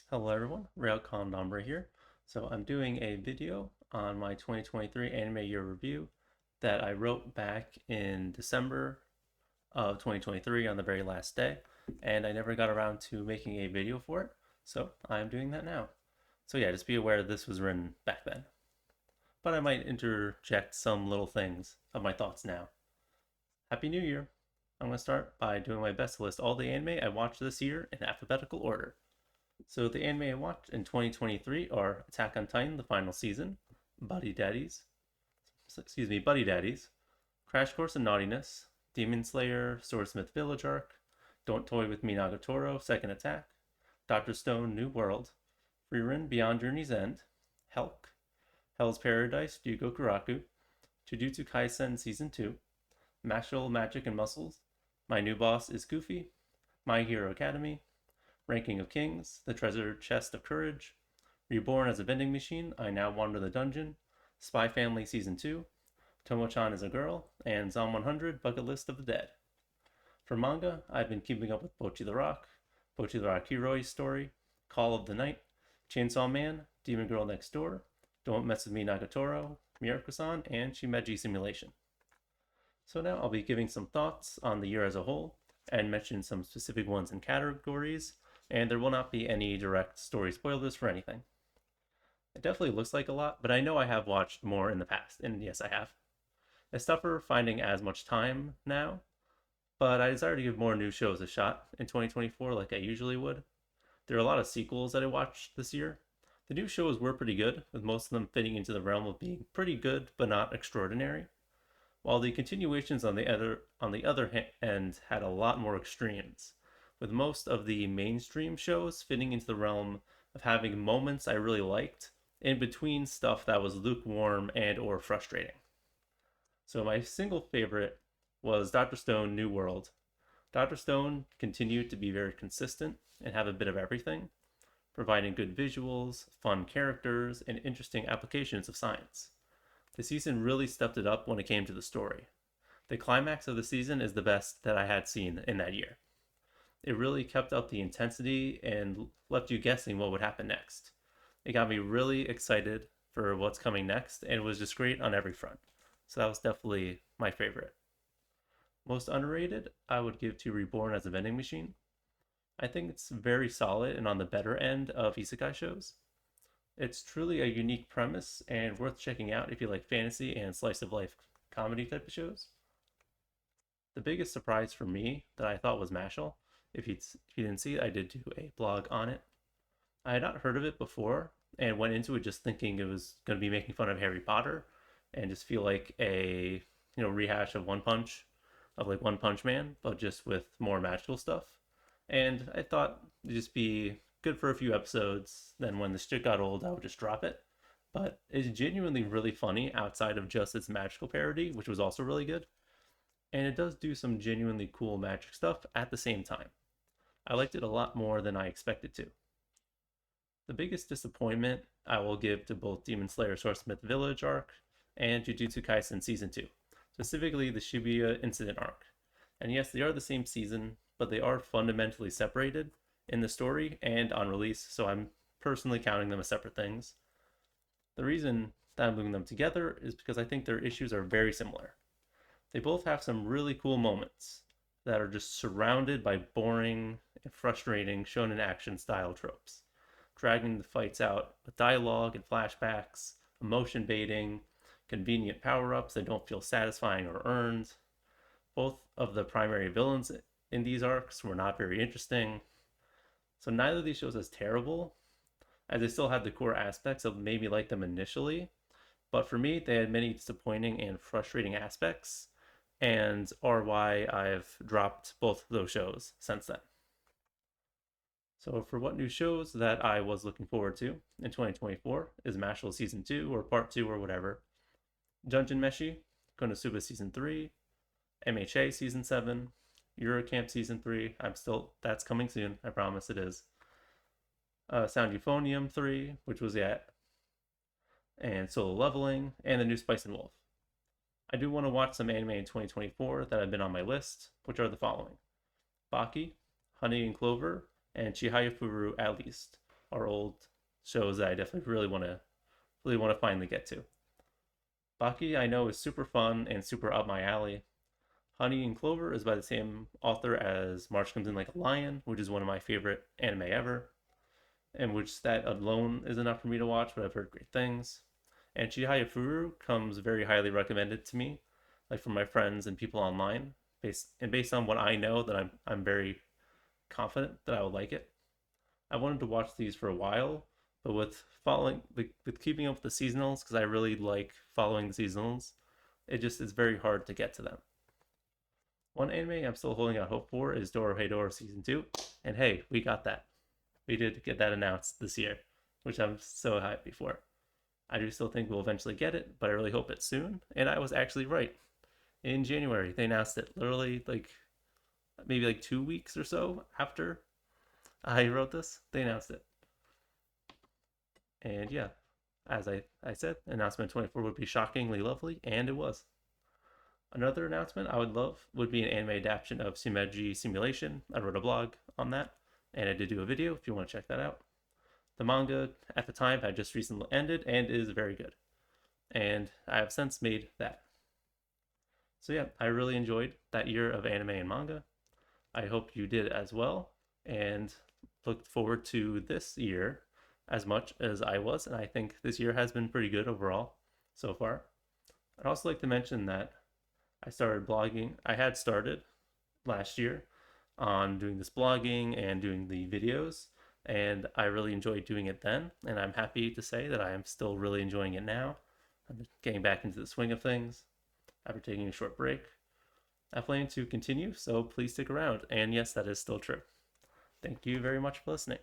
Hello everyone, Rei Caldombra here. So I'm doing a video on my 2023 anime year review that I wrote back in December of 2023 on the very last day, and I never got around to making a video for it, so I'm doing that now. So yeah, just be aware this was written back then. But I might interject some little things of my thoughts now. Happy New Year! I'm going to start by doing my best to list all the anime I watched this year in alphabetical order. So the anime I watched in 2023 are Attack on Titan, the final season, Buddy Daddies, Buddy Daddies, Crash Course in Naughtiness, Demon Slayer, Swordsmith Village Arc, Don't Toy with Me Nagatoro, Second Attack, Dr. Stone, New World, Frieren, Beyond Journey's End, Helk, Hell's Paradise, Yugo Kuraku, Jujutsu Kaisen Season 2, Mashal Magic and Muscles, My New Boss is Goofy, My Hero Academy, Ranking of Kings, The Treasure Chest of Courage, Reborn as a Vending Machine, I Now Wander the Dungeon, Spy Family Season 2, Tomo-chan is a Girl, and Zom 100 Bucket List of the Dead. For manga, I've been keeping up with Bocchi the Rock, Bocchi the Rock Hero's Story, Call of the Night, Chainsaw Man, Demon Girl Next Door, Don't Mess With Me Nagatoro, Miracle-san, and Shimeji Simulation. So now I'll be giving some thoughts on the year as a whole, and mention some specific ones in categories, and there will not be any direct story spoilers for anything. It definitely looks like a lot, but I know I have watched more in the past, and yes, I have. It's tougher finding as much time now, but I desire to give more new shows a shot in 2024 like I usually would. There are a lot of sequels that I watched this year. The new shows were pretty good, with most of them fitting into the realm of being pretty good but not extraordinary, while the continuations on the other end had a lot more extremes, with most of the mainstream shows fitting into the realm of having moments I really liked in between stuff that was lukewarm and or frustrating. So my single favorite was Dr. Stone New World. Dr. Stone continued to be very consistent and have a bit of everything, providing good visuals, fun characters, and interesting applications of science. The season really stepped it up when it came to the story. The climax of the season is the best that I had seen in that year. It really kept up the intensity and left you guessing what would happen next. It got me really excited for what's coming next, and it was just great on every front. So that was definitely my favorite. Most underrated, I would give to Reborn as a Vending Machine. I think it's very solid and on the better end of isekai shows. It's truly a unique premise and worth checking out if you like fantasy and slice of life comedy type of shows. The biggest surprise for me that I thought was Mashal. If you didn't see it, I did do a blog on it. I had not heard of it before and went into it just thinking it was going to be making fun of Harry Potter and just feel like a rehash of One Punch Man, but just with more magical stuff. And I thought it'd just be good for a few episodes. Then when the shit got old, I would just drop it. But it's genuinely really funny outside of just its magical parody, which was also really good. And it does do some genuinely cool magic stuff at the same time. I liked it a lot more than I expected to. The biggest disappointment I will give to both Demon Slayer Swordsmith Village arc and Jujutsu Kaisen Season 2, specifically the Shibuya Incident arc. And yes, they are the same season, but they are fundamentally separated in the story and on release, so I'm personally counting them as separate things. The reason that I'm moving them together is because I think their issues are very similar. They both have some really cool moments that are just surrounded by boring and frustrating shonen action style tropes, dragging the fights out with dialogue and flashbacks, emotion baiting, convenient power-ups that don't feel satisfying or earned. Both of the primary villains in these arcs were not very interesting. So neither of these shows is terrible, as they still had the core aspects that made me like them initially. But for me, they had many disappointing and frustrating aspects, and are why I've dropped both of those shows since then. So for what new shows that I was looking forward to in 2024 is Mashal Season 2 or Part 2 or whatever, Dungeon Meshi, Konosuba Season 3, MHA Season 7, Eurocamp Season 3. That's coming soon. I promise it is. Sound Euphonium 3, which was yet, and Solo Leveling, and the new Spice and Wolf. I do want to watch some anime in 2024 that have been on my list, which are the following: Baki, Honey and Clover, and Chihayafuru at least. are old shows that I definitely really want to finally get to. Baki I know is super fun and super up my alley. Honey and Clover is by the same author as March Comes In Like a Lion, which is one of my favorite anime ever, and which that alone is enough for me to watch, but I've heard great things. And Chihaya Furu comes very highly recommended to me, like from my friends and people online, based on what I know, that I'm very confident that I would like it. I wanted to watch these for a while, but with keeping up with the seasonals, because I really like following the seasonals, it's very hard to get to them. One anime I'm still holding out hope for is Dorohedoro Season 2, and hey, we got that. We did get that announced this year, which I'm so happy for. I do still think we'll eventually get it, but I really hope it's soon. And I was actually right. In January, they announced it literally like maybe like 2 weeks or so after I wrote this. They announced it. And yeah, as I said, announcement 24 would be shockingly lovely, and it was. Another announcement I would love would be an anime adaptation of Shimeji Simulation. I wrote a blog on that, and I did do a video if you want to check that out. The manga at the time had just recently ended and is very good. And I have since made that. So yeah, I really enjoyed that year of anime and manga. I hope you did as well, and looked forward to this year as much as I was. And I think this year has been pretty good overall so far. I'd also like to mention that I started blogging. I had started last year on doing this blogging and doing the videos, and I really enjoyed doing it then. And I'm happy to say that I am still really enjoying it now. I'm getting back into the swing of things after taking a short break. I plan to continue, so please stick around. And yes, that is still true. Thank you very much for listening.